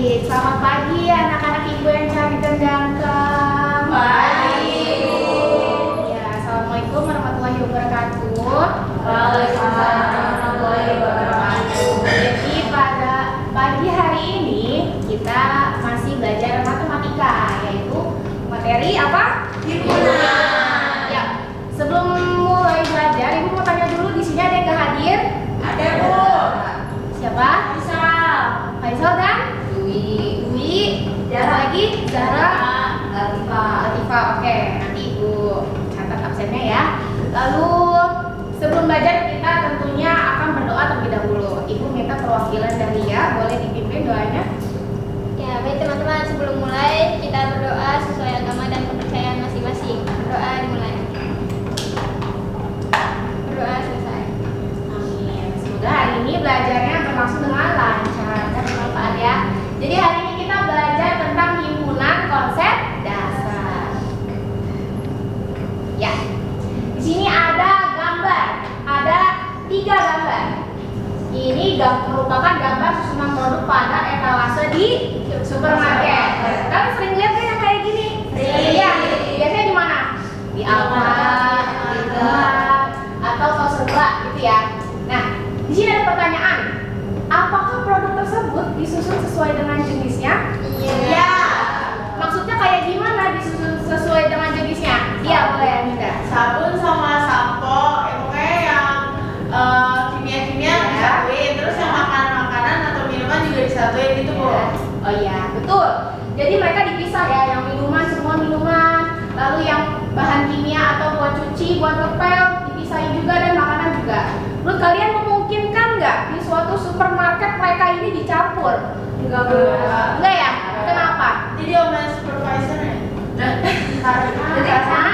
Baik, selamat pagi anak-anak ibu yang cantik dan ganteng. Pagi. Ya, assalamualaikum warahmatullahi wabarakatuh. Waalaikumsalam warahmatullahi wabarakatuh. Jadi pada pagi hari ini kita masih belajar matematika, yaitu materi apa? Himpunan. Ya, sebelum mulai belajar, ibu mau tanya dulu di sini ada yang nggak hadir? Ada Bu. Siapa? Faisal. Faisal dan Dwi. Ada lagi? Zahra. Latifah. Oke, nanti ibu catat absennya ya. Lalu sebelum belajar kita tentunya akan berdoa terlebih dahulu. Ibu minta perwakilan dari ya, boleh dipimpin doanya? Ya, baik teman-teman, sebelum mulai kita berdoa sesuai agama dan kepercayaan masing-masing. Berdoa dimulai. Berdoa selesai. Amin. Semoga hari ini belajarnya berlangsung dengan lancar dan bermanfaat ya. Jadi hari ini kita belajar tentang himpunan konsep dasar. Ya. Di sini ada gambar. Ada 3 gambar. Ini merupakan gambar susunan produk pada etalase di supermarket. Kalian sering lihat kan yang kayak gini? Iya. Biasanya di mana? Di Alfamart, di Indomaret, atau Toserba gitu ya. Nah, di sini ada pertanyaan. Apakah produk tersebut disusun sesuai dengan jenisnya? Iya. Maksudnya kayak gimana disusun sesuai dengan jenisnya? Iya, boleh Aminda. Sabun sama sampo, pokoknya yang kimia-kimia disatuin, terus yang makanan-makanan atau minuman juga disatuin gitu Bu. Oh iya, betul. Jadi mereka dipisah ya, yang minuman semua minuman, lalu yang bahan kimia atau buat cuci, buat ngepel dipisahin juga dan makanan juga. Menurut kalian memungkinkan nggak di suatu supermarket mereka ini dicampur? Enggak. Enggak ya? Kenapa? Jadi omongan supervisor ya? Karena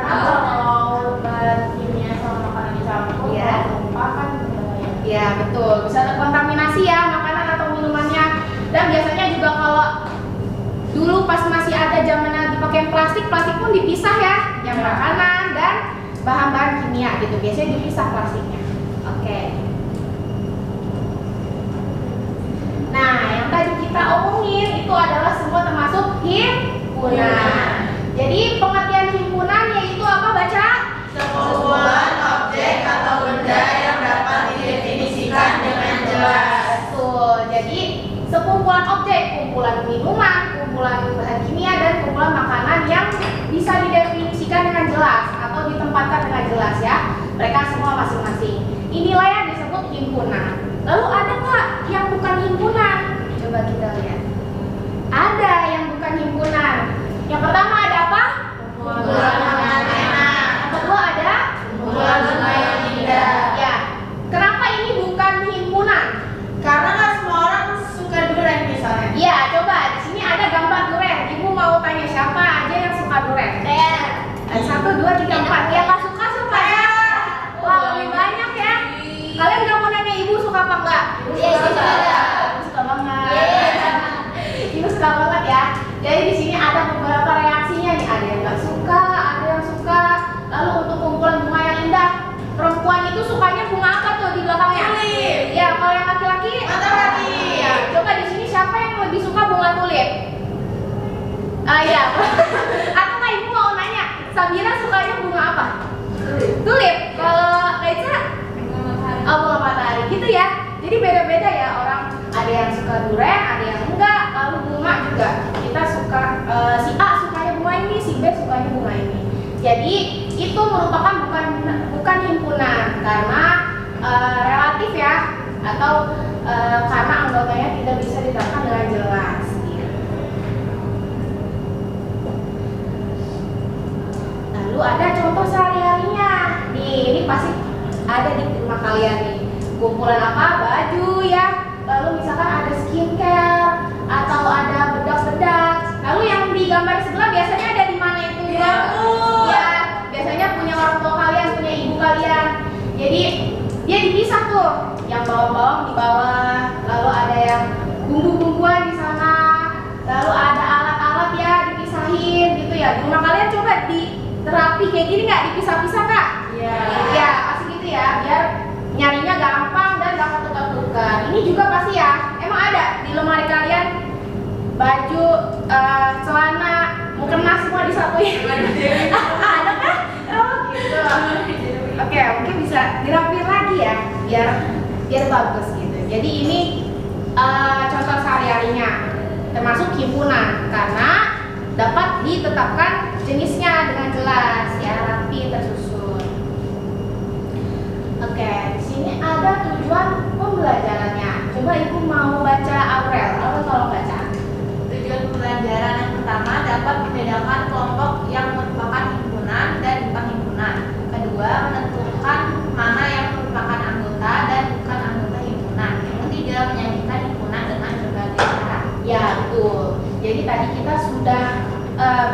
kalau bahan kimia sama makanan dicampur, Iya. tumpah kan berbahaya. ya betul, bisa terkontaminasi ya makanan atau minumannya. Dan biasanya juga kalau dulu pas masih ada zamannya dipakai plastik pun dipisah ya, yang makanan dan bahan-bahan kimia gitu. Biasanya dipisah plastiknya. Oke. Nah, yang tadi kita omongin itu adalah semua termasuk himpunan. Jadi pengertian himpunan yaitu apa baca? Sekumpulan objek atau benda yang dapat didefinisikan dengan jelas. Betul. Jadi sekumpulan objek, kumpulan minuman, kumpulan bahan kimia dan kumpulan makanan yang bisa didefinisikan dengan jelas atau ditempatkan dengan jelas ya. Mereka semua masing-masing. Inilah yang disebut himpunan. Lalu ada nggak yang bukan himpunan? Coba kita lihat. Ada yang bukan himpunan. Yang pertama ada apa? Kumpulan makanan enak. Yang kedua ada Kumpulan bunga yang indah. Ya. Kenapa ini bukan himpunan? Karena nggak semua orang suka durian misalnya. Iya, coba di sini ada gambar durian. Ibu mau tanya siapa aja yang suka durian? Saya 1, 2, 3, 4. Yang nggak suka siapa ya? Wah, lebih banyak ya. Kalian nggak mau nanya ibu suka apa enggak? Iya, suka. Ibu suka banget. Ibu suka banget ya. Jadi di sini ada beberapa reaksinya nih. Ada yang nggak suka, ada yang suka. Lalu untuk kumpulan bunga yang indah, perempuan itu sukanya bunga apa tuh di belakangnya? Tulip. Ya, kalau yang laki-laki Matahari. Ya, coba di sini siapa yang lebih suka bunga tulip? Ah ya. Atau nggak ibu mau nanya, Sabira sukanya bunga apa? Tulip. Kalau Reza? Oh, bunga matahari. Gitu ya. Jadi beda-beda ya orang. Ada yang suka durian, ada yang enggak. Lalu bunga juga. Kita suka si A sukanya bunga ini, si B sukanya bunga ini. Jadi itu merupakan bukan himpunan karena relatif ya, atau karena anggotanya tidak bisa diterapkan dengan jelas. Lalu ada contoh sehari-harinya. Nih, ini pasti ada di rumah kalian nih. Kumpulan apa? Baju ya. Lalu misalkan ada skincare atau ada bedak-bedak. Lalu yang di gambar sebelah biasanya ada di mana itu? Di dapur. Ya, biasanya punya orang tua kalian, punya ibu kalian. Jadi dia dipisah tuh. Yang bawang-bawang di bawah. Lalu ada yang bumbu-bumbuan di sana. Lalu ada alat-alat ya dipisahin gitu ya. Di rumah kalian coba diterapi kayak gini nggak? Dipisah-pisah nggak? Iya. Ya pasti gitu ya. Biar nyarinya gampang dan gak ketukar-tukar. Ini juga pasti ya. Emang ada di lemari kalian baju, celana, mukena semua disatuin. Ada kan? Oh gitu. Oke, mungkin bisa dirapiin lagi ya, biar bagus gitu. Jadi ini contoh sehari-harinya, termasuk himpunan karena dapat ditetapkan jenisnya dengan jelas ya, rapi tersusun. Oke, di sini ada tujuan pembelajarannya. Coba ibu mau baca Aurel tolong baca. Tujuan pembelajaran yang pertama dapat membedakan kelompok yang merupakan himpunan dan bukan himpunan. Kedua, menentukan mana yang merupakan anggota dan bukan anggota himpunan. Yang ketiga, menyajikan himpunan dengan berbagai cara. Ya betul. Jadi tadi kita sudah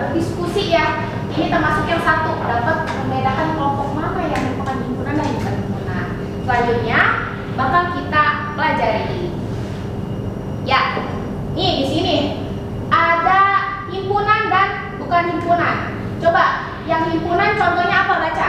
berdiskusi ya. Ini termasuk yang satu, dapat membedakan kelompok mana yang merupakan himpunan dan bukan himpunan. Selanjutnya bakal kita pelajari. Ya, nih di sini ada himpunan dan bukan himpunan. Coba yang himpunan contohnya apa, baca?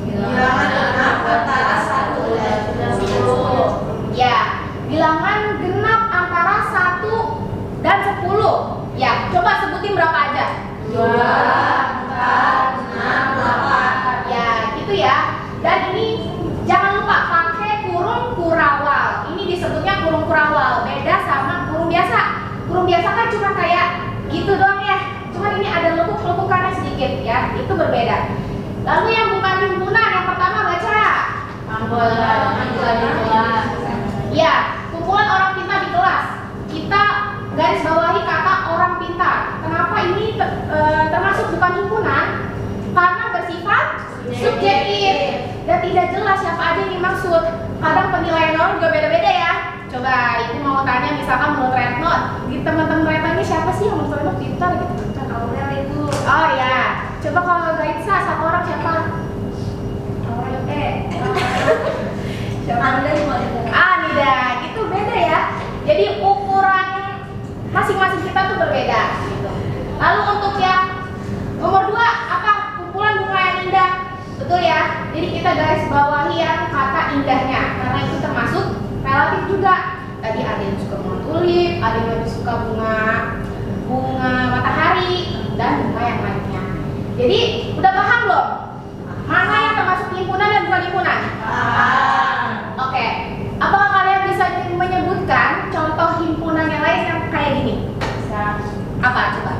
Bilangan genap antara 1 dan 10. Ya, bilangan genap antara 1 dan 10. Ya, coba sebutin berapa aja. 2, 4, 6, 8. Ya, gitu ya. Dan ini jangan lupa pakai kurung kurawal. Ini disebutnya kurung kurawal, beda sama kurung biasa. Kurung biasa kan cuma kayak gitu doang ya. Cuma ini ada lekuk-lekukannya sedikit ya. Itu berbeda. Lalu yang bukan himpunan, yang pertama baca. Anggota di kelas. Ya, kumpulan orang pintar di kelas. Kita garis bawahi kata orang pintar. Kenapa ini termasuk bukan himpunan? Karena bersifat subjektif dan tidak jelas siapa aja yang dimaksud. Kadang penilaian orang juga beda-beda ya. Coba ibu mau tanya misalkan menurut Retno, di teman-teman Retno ini siapa sih yang menurut Retno pintar gitu? Kan Aurel itu. Oh ya, coba kalau Gaitsa satu orang siapa? Aurel siapa? Nida, gitu beda ya. Jadi ukuran masing-masing kita tuh berbeda gitu. Lalu untuk yang nomor 2 apa? Kumpulan bunga yang indah. Betul ya. Jadi kita garis bawahi yang kata indahnya karena itu termasuk relatif juga. Tadi ada yang suka bunga tulip, ada yang lebih suka bunga matahari dan bunga yang lainnya. Jadi udah paham belum? Mana yang termasuk himpunan dan bukan himpunan? Oke. Apakah kalian bisa menyebutkan contoh himpunan yang lain yang kayak gini? Bisa. Apa coba?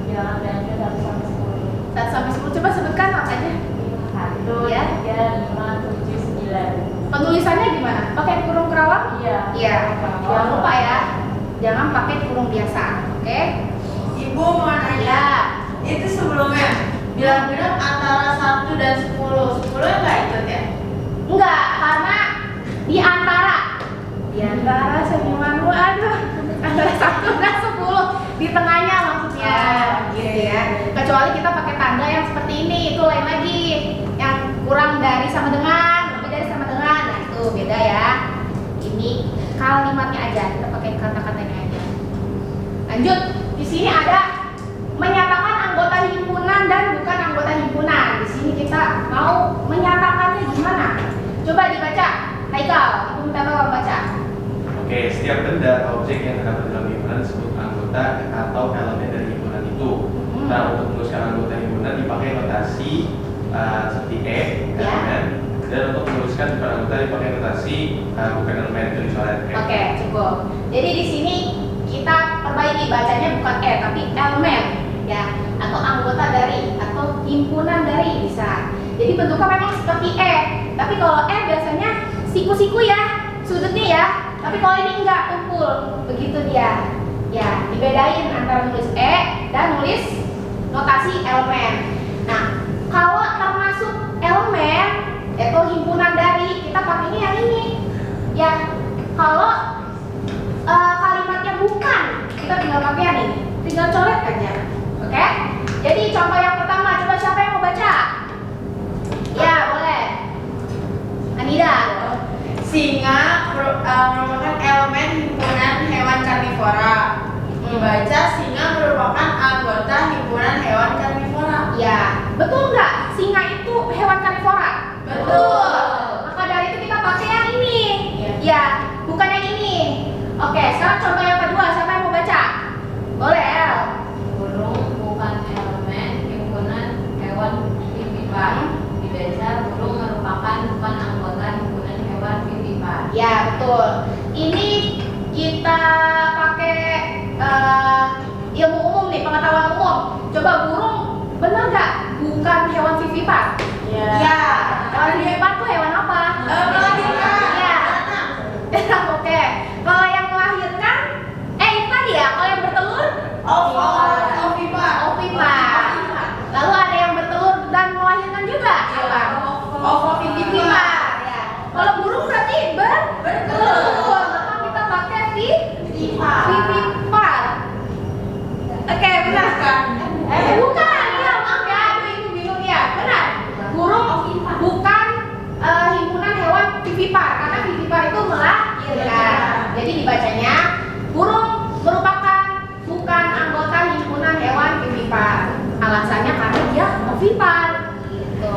Bilangan belanja 1 sampai 10. 1 sampai 10, coba sebutkan apa aja? 1, Ya. 3, 5, 7, 9. Penulisannya gimana? Pakai kurung kerawang? Iya. Iya. Jangan lupa ya, jangan pakai kurung biasa. Oke? Ibu mau nanya, Ya. itu sebelumnya bilang antara 1 dan 10. 10 nggak ikut ya? Enggak, karena di antara senyumanmu, aduh, antara 1 dan 10 di tengahnya maksudnya, gitu ya. Kecuali kita pakai tanda yang seperti ini, itu lain lagi, yang kurang dari sama dengan, lebih dari sama dengan, nah itu beda ya. Ini kalimatnya aja, kita pakai kata-katanya aja. Lanjut, di sini ada menyatakan anggota himpunan dan bukan anggota himpunan. Di sini kita mau menyatakannya gimana? Coba dibaca, Haikal, itu minta tolong baca. Oke, setiap benda atau objek yang terdapat dalam himpunan disebut anggota atau elemen dari himpunan itu. Nah, untuk menuliskan anggota himpunan dipakai notasi seperti Ya. elemen, dan untuk menuliskan bukan anggota dipakai notasi bukan elemen itu dicoret. Oke, cukup. Jadi di sini kita perbaiki bacanya bukan tapi elemen, ya, atau anggota dari, atau himpunan dari bisa. Jadi bentuknya memang seperti tapi kalau biasanya siku-siku ya, sudutnya ya. Tapi kalau ini enggak, tumpul, begitu dia. Ya, dibedain antara nulis dan nulis notasi elemen. Nah, kalau termasuk elemen atau himpunan dari, kita pakainya yang ini. Ya, kalau kalimatnya bukan, kita tinggal pakai yang ini, tinggal coret aja. Oke? Jadi contoh yang pertama, coba siapa yang mau baca? Ya, boleh. Anida. Singa merupakan elemen himpunan hewan karnivora. Dibaca singa merupakan anggota himpunan hewan karnivora. Ya, betul nggak? Singa itu hewan karnivora? Betul. Maka dari itu kita pakai yang ini. Iya. Ya, bukan yang ini. Oke, sekarang contoh yang kedua, siapa yang mau baca? betul. Ini kita pakai ilmu umum nih, pengetahuan umum. Coba burung benar nggak bukan hewan vivipar? Ya. Hewan vivipar tuh hewan apa? Melahirkan. Ya. Oke. Kalau yang melahirkan, itu tadi ya. Kalau yang bertelur, ovipar. Lalu ada yang bertelur dan melahirkan juga. Apa? Vivipar. Ya. Kalau burung berarti bertelur. Maka kita pakai vivipar. Oke, benar. Bukan, ya maaf ya, ibu bingung ya. Benar. Burung bukan himpunan hewan vivipar karena vivipar itu melahirkan. Jadi dibacanya burung merupakan bukan anggota himpunan hewan vivipar. Alasannya karena dia ovipar. Gitu.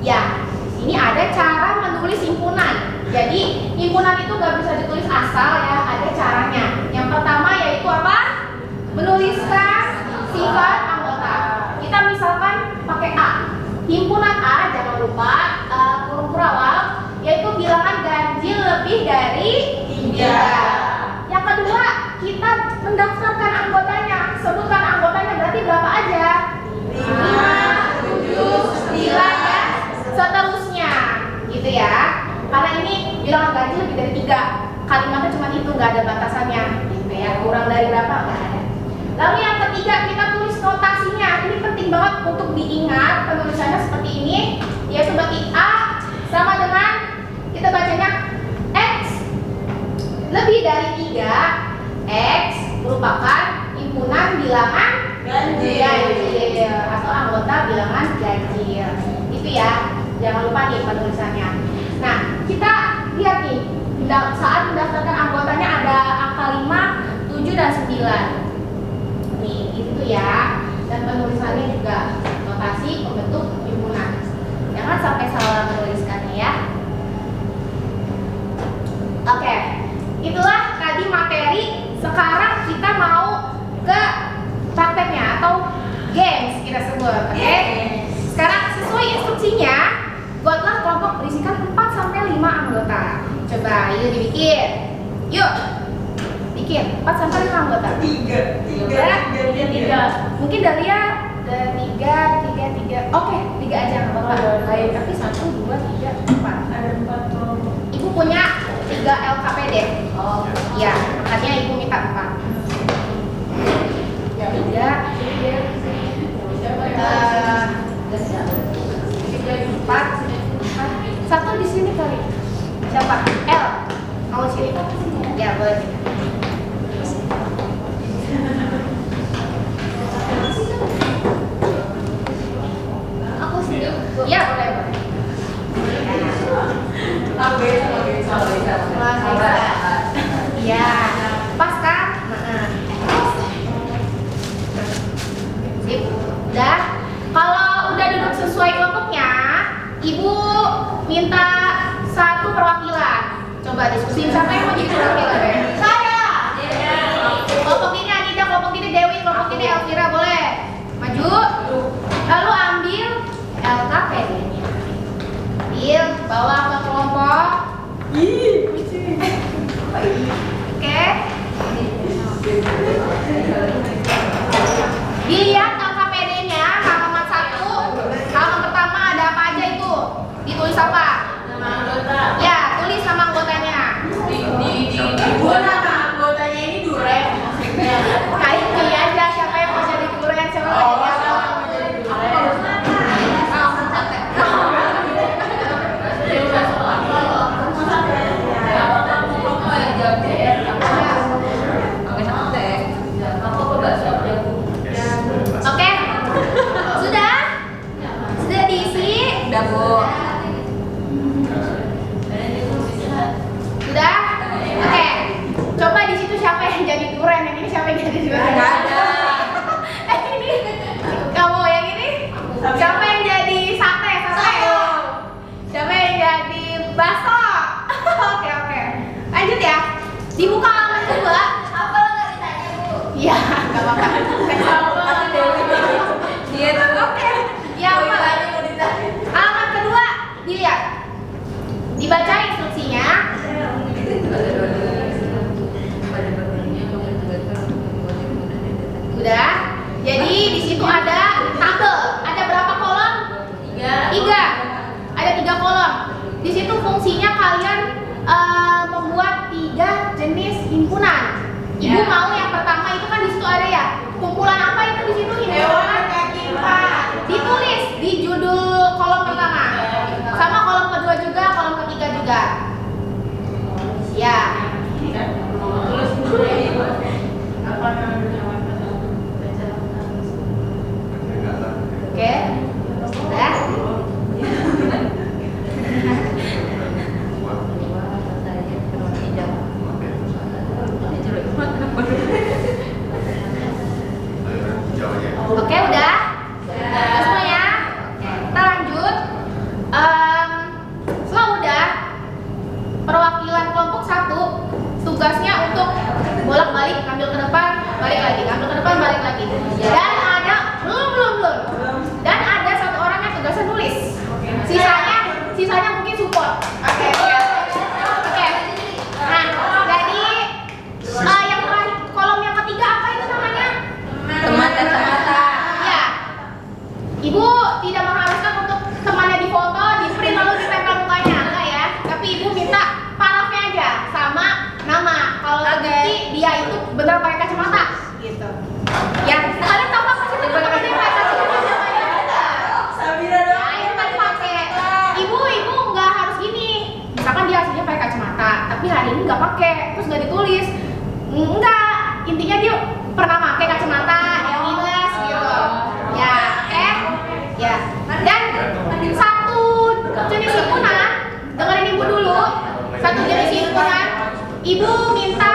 Ya, di sini ada cara menulis himpunan. Jadi himpunan itu nggak bisa ditulis asal ya, ada caranya. Yang pertama yaitu apa? Menuliskan sifat anggota. Kita misalkan pakai A. Himpunan A, jangan lupa huruf berawal, yaitu bilangan ganjil lebih dari 3. Yang kedua, kita mendaftarkan anggotanya. Sebutkan anggotanya berarti berapa aja? 5, 7, 9 dan seterusnya. Gitu ya. Karena ini bilangan ganjil lebih dari 3. Kalimatnya cuma itu, nggak ada batasannya. Gitu ya. Kurang dari berapa nggak ada. Lalu yang ketiga, kita tulis notasinya. Ini penting banget untuk diingat. Penulisannya seperti ini, yaitu bagi A sama dengan kita bacanya X lebih dari 3. X merupakan himpunan bilangan ganjil atau anggota bilangan ganjil. Itu ya. Jangan lupa nih penulisannya. Nah, kita lihat nih saat mendaftarkan anggotanya ada angka 5, 7 dan 9. Nih, itu ya. Dan penulisannya juga notasi pembentuk himpunan. Jangan sampai salah menuliskannya ya. Oke. Itulah tadi materi. Sekarang kita mau ke prakteknya atau games kita sebut. Oke. Sekarang sesuai instruksinya, buatlah kelompok berisikan 4-5 anggota. Coba, yuk dibikin. Yuk. Bikin 4-5 anggota. 3. Mungkin Dahlia 3. Oke, 3 aja nggak apa-apa. Baik, tapi 1, 2, 3, 4. Ada 4 kelompok. Ibu punya 3 LKPD. Oh. Ya, makanya ibu minta 4. 3, 4. Satu di sini kali. Siapa? L. Mau sini? Ya, boleh. Aku sini. Ya, boleh. Iya, pas kan? Sip, udah. Kalau udah duduk sesuai kelompoknya, ibu minta 1 perwakilan. Coba diskusi siapa yang mau jadi perwakilan ya? Saya. Kelompok ini Anida, kelompok ini Dewi, kelompok ini Elvira, boleh maju. Lalu ambil LKPD-nya. Ambil, bawa ke kelompok. Oke. Dilihat LKPD-nya halaman 1. Halaman pertama ada apa aja itu? Ditulis apa? Nama anggota. Ya, tulis nama anggotanya. Nama anggotanya ini Duren. Kayak pilih aja siapa yang mau jadi duren, siapa yang mau jadi apa. Oke, sudah diisi. Udah, Bu. Ibu mau yang pertama itu kan di situ ada ya. Kumpulan apa itu di situ? Hewan kaki empat. Ditulis di judul kolom pertama. Sama kolom kedua juga, kolom ketiga juga. Ya. Oke. Udah. Oke, udah. Udah semuanya. Kita lanjut. Setelah udah, perwakilan kelompok 1 tugasnya untuk bolak-balik, ngambil ke depan, balik lagi, ngambil ke depan, balik lagi. Dan ada belum. Dan ada 1 orang yang tugasnya nulis. Sisanya mungkin support. Oke. Nah, jadi yang terakhir, kolom yang ketiga apa itu namanya? Teman kacamata. Ya. Ibu tidak mengharuskan untuk temannya difoto, di print lalu ditempel mukanya, enggak ya. Tapi ibu minta parafnya aja sama nama. Kalau terbukti dia itu benar pakai kacamata, gitu. Ya, kalian tahu apa sih teman-teman yang pakai kacamata? Sabira dong. Nah, itu tadi pakai. Ibu nggak harus gini. Misalkan dia aslinya pakai kacamata, tapi hari ini nggak pakai, terus nggak ditulis. Enggak, intinya dia pernah pakai kacamata yang minus gitu. Ya, ya. Dan satu jenis himpunan, dengerin ibu dulu. Satu jenis himpunan, ibu minta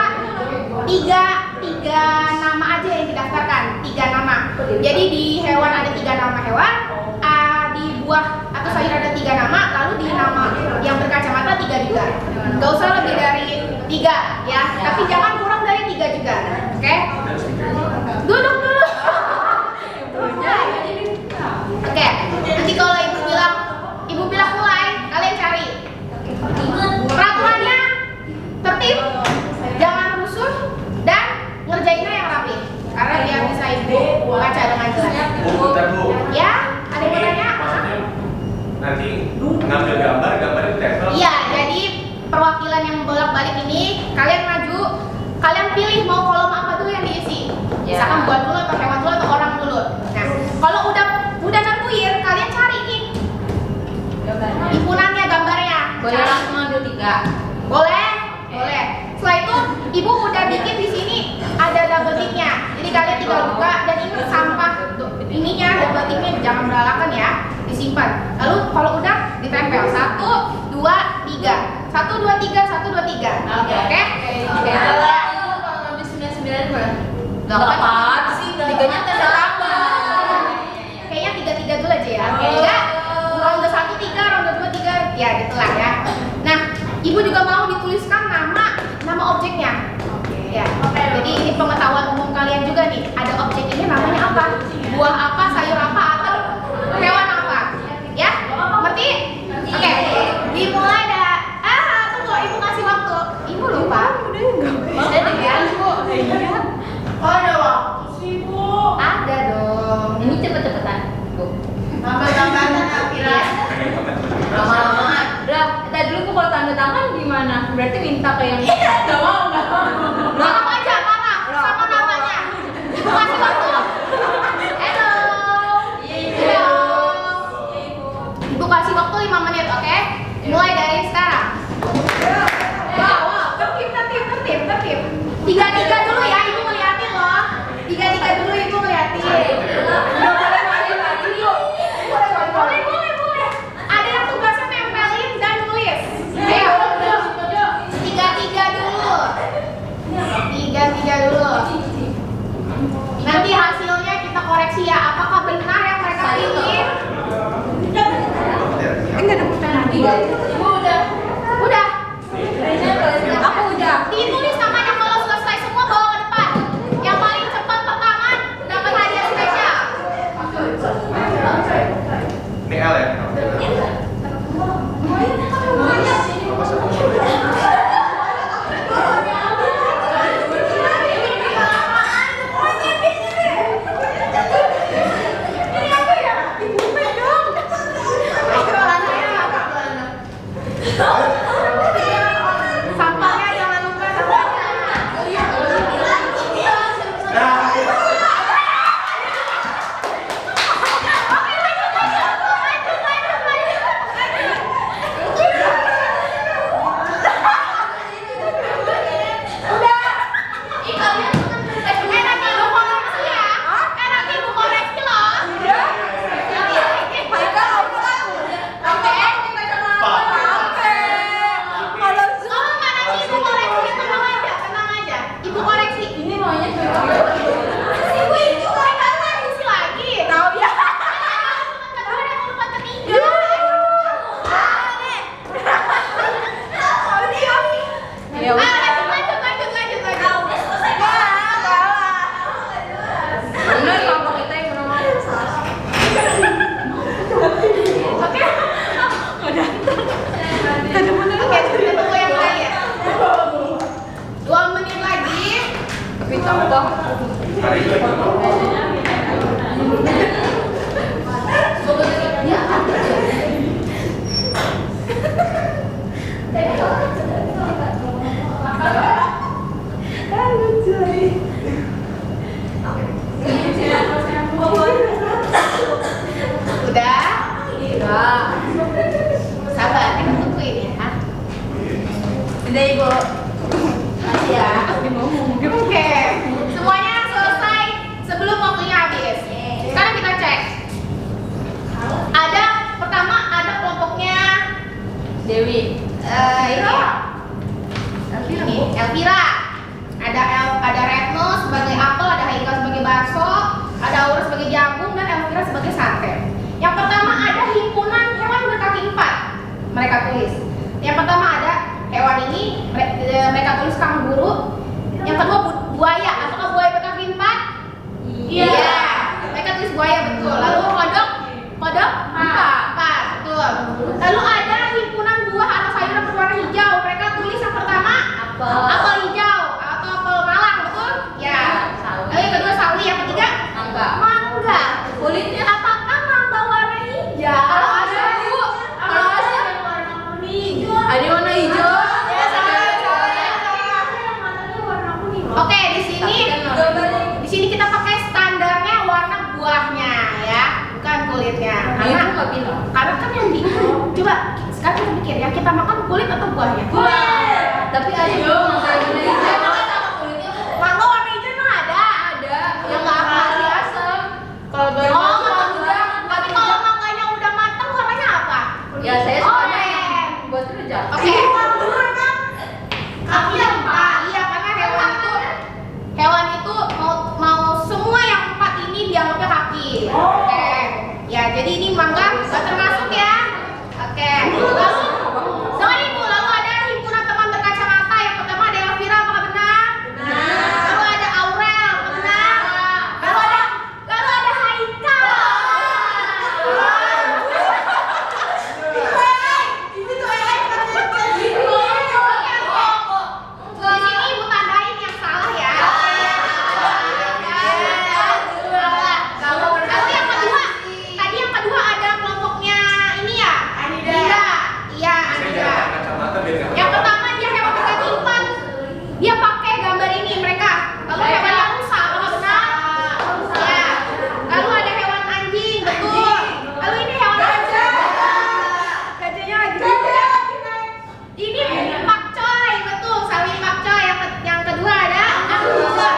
tiga nama aja yang didaftarkan, 3 nama. Jadi di hewan ada 3 nama hewan, di buah atau sayur ada 3 nama, lalu di nama yang berkacamata 3 juga. Gak usah lebih dari 3 ya, tapi jangan kurang dari 3 juga. Oke? Duduk dulu. Oke, nanti kalau ibu bilang mulai, kalian cari. Peraturannya tertib, jangan rusuh, dan ngerjainnya yang rapi. Karena biar bisa ibu baca dengan jelas. Bentar Bu. Ya, ada yang mau tanya? Maksudnya nanti ngambil gambar itu tempel. Iya, jadi perwakilan yang bolak-balik ini kalian maju, kalian pilih mau kolom apa dulu yang diisi. Misalkan buat dulu atau hewan dulu atau orang dulu. Nah, kalau udah nentuin, kalian cari nih himpunannya, gambarnya. Boleh Cari. langsung ambil 3. Boleh. Setelah itu, ibu udah bikin di sini ada double ticknya. Jadi kalian tinggal buka dan ingat sampah ininya, double ticknya jangan beralakan ya, disimpan. Lalu kalau udah ditempel 1, 2, 3, 1, 2, 3, 1, 2, 3. Oke? Kalau habis 99 berapa? 8 sih, 3-nya tanda tambah. Kayaknya 3 dulu aja ya. 3, ronde 1 3, ronde 2 3, ya ditelan ya. Nah, ibu juga mau dituliskan nama objeknya. Ya. Jadi ini pengetahuan umum kalian juga nih. Ada objek ini namanya apa? Buah apa, sayur apa, atau hewan apa? Ya? Ngerti? Oke. Dimulai dah. Tunggu, ibu kasih waktu. Ibu lupa. Udah deh ya, ibu. Oh, ada waktu sih, Bu. Ada dong. Ini cepet-cepetan. Tambah-tambahan Akira. Lama-lama. Udah, tadi dulu kalau tanda tangan gimana? Berarti minta ke yang enggak mau. Paraf aja, paraf. Sama namanya. Ibu kasih waktu. Halo. Halo. Ibu kasih waktu 5 menit, oke? Mulai dari sekarang. Wow, tertib. 3 dulu ya, ibu ngeliatin loh. 3 dulu ibu ngeliatin. Boleh. Ada yang tugasnya nempelin dan nulis. Ayo. 3 dulu. Bu. Masih ya. Oke. Semuanya selesai sebelum waktunya habis. Sekarang kita cek. Ada pertama ada kelompoknya Dewi. ini Elvira. Ada Retno sebagai apel, ada Haikal sebagai bakso, ada Aura sebagai jagung dan Elvira sebagai sate. Yang pertama ada himpunan hewan berkaki 4. Mereka tulis. Yang pertama ada hewan ini mereka tulis kanguru. Yang kedua buaya. Apakah buaya berkaki 4? Iya. Mereka tulis buaya betul. Lalu kodok 4 betul. Lalu ada himpunan buah atau sayuran berwarna hijau. Mereka tulis yang pertama apel hijau atau apel malang betul? Ya. Lalu yang kedua sawi. Yang ketiga mangga. Kulitnya apakah mangga warna hijau? Kalau ada Bu. Kalau ada warna kuning. Ada warna hijau. Oke, di sini kita pakai standarnya warna buahnya ya, bukan kulitnya. Karena kan yang di coba sekarang kita pikir ya, kita makan kulit atau buahnya? Buah. Tapi ada mangga warna hijau emang ada. Yang nggak apa asam. Kalau tapi kalau mangganya udah matang warnanya apa? Ya saya oranye. buat kerja. Oke. Iya, karena hewan itu mau semua yang 4 ini dianggapnya kaki. Oke. Ya, jadi ini mangga nggak termasuk ya. Oke. Lalu jangan ibu, lalu ada himpunan teman berkacamata. Yang pertama ada Elvira, apakah benar? Benar. Lalu ada Aurel, benar. Lalu ada Haikal. Di sini ibu tandain yang salah ya. Lalu yang kedua, tadi yang kedua ada kelompoknya ini ya. Anida. Iya, Anida. Yang pertama dia hewan berkaki 4. Dia pakai gambar ini mereka. Lalu hewan yang rusa, apakah benar? Ya. Lalu ada hewan anjing, betul. Lalu ini hewan gajah. Gajahnya lagi. Ini pakcoy, betul. Sawi pakcoy. Yang kedua ada angsa.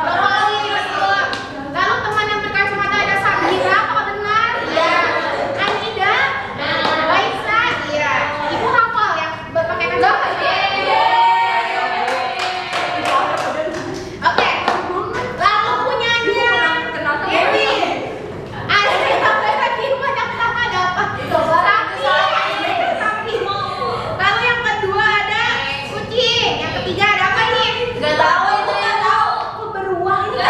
Brokoli, betul. Lalu teman yang berkacamata ada Sabira, apakah benar? Iya. Anida, Raisa, iya. Ibu hafal yang berpakai kacamata. Oke. Lalu punyanya Dewi. Ada yang berkaki 4 yang pertama ada apa? Sapi. Lalu yang kedua ada kucing. Yang ketiga ada apa nih? Gak tahu itu ya tahu. Kok beruang ini?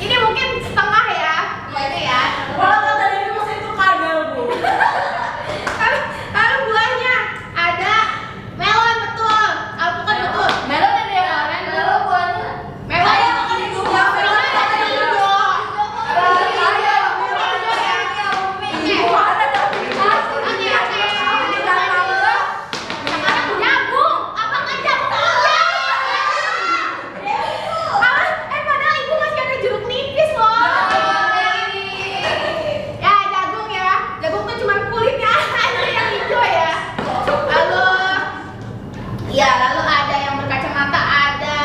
Ini mungkin setengah ya, itu ya. Lalu buahnya ada melon betul, alpukat betul. Melon ada yang orange, lalu buahnya melon. Melon ada hijau. Sekarang jagung, apakah jagung? Padahal ibu masih ada jeruk nipis loh. Ya jagung ya, jagung tuh cuma kulitnya aja yang hijau ya. Lalu ada yang berkacamata, ada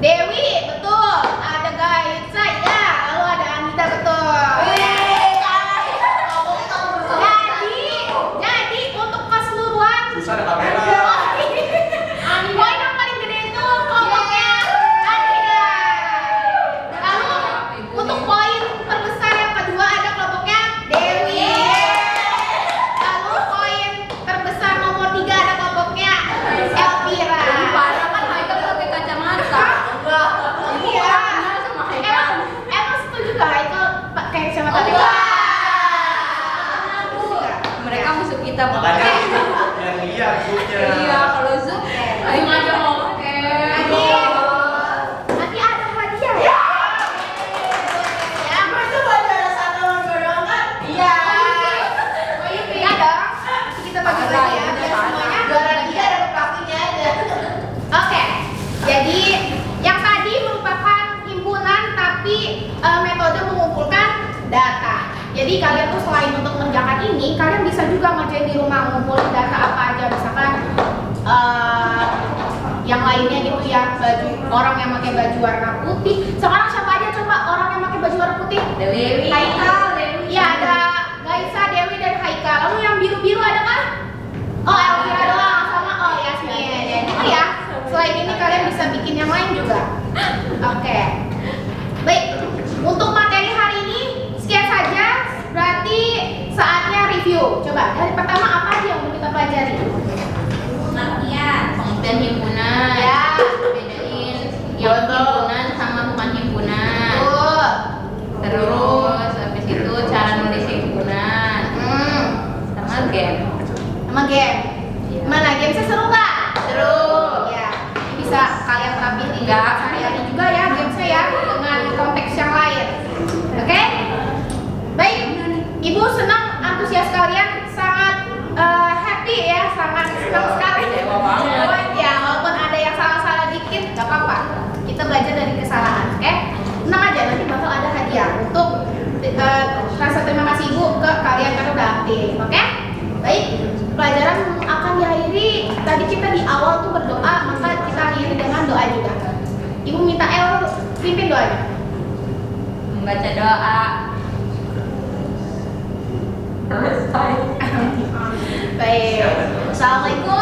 Dewi betul, ada Gaitsa ya, lalu ada Anita betul. Jadi untuk keseluruhan Susah ada kamera. poin yang paling gede itu kelompoknya Anida. Lalu untuk poin terbesar yang kedua ada kelompoknya Dewi. Lalu poin terbesar nomor 3 ada kelompoknya Elvira. Iya. Emang setuju gak Haikal pakai kacamata tadi? Mereka musuh kita Makanya yang lihat grupnya. Iya, kalau Zoom ayo aja mau pakai. Nanti ada hadiah ya. Ya, masa baca satu orang iya. Oh iya dong. Kita bagi-bagi ya, biar semuanya. Dia ada pastinya aja. Oke. Jadi yang tadi merupakan himpunan Jadi kalian tuh selain untuk mengerjakan ini, kalian bisa juga ngerjain di rumah, ngumpulin data apa aja, misalkan yang lainnya gitu ya, baju orang yang pakai baju warna putih. Sekarang siapa aja coba orang yang pakai baju warna putih? Dewi. Haikal, Dewi. Ya ada Gaisa, Dewi dan Haikal. Lalu yang biru-biru ada kan? Oh Elvira doang sama Yasmin. Ya gitu ya. Selain ini kalian bisa bikin yang lain juga. Oke. Baik. Untuk materi hari ini sekian saja. Berarti saatnya review. Coba dari pertama apa aja yang mau kita pelajari? Pengertian himpunan. Ya. Bedain yang himpunan sama bukan himpunan. Tuh. Terus habis itu cara nulis himpunan. Sama game. Sama game. Mana gamesnya seru nggak? Seru. Ya. Ini bisa kalian terapin di sehari-hari juga ya gamesnya ya dengan konteks yang lain. Oke? Baik. Ibu senang antusias kalian sangat happy ya, sangat senang sekali. Ya, walaupun ada yang salah-salah dikit, nggak apa-apa. Kita belajar dari kesalahan, oke? Tenang aja, nanti bakal ada hadiah untuk rasa terima kasih ibu ke kalian karena udah aktif, oke? Baik, pelajaran akan diakhiri. Tadi kita di awal tuh berdoa, maka kita akhiri dengan doa juga. Ibu minta pimpin doanya. Membaca doa. Baik. Assalamualaikum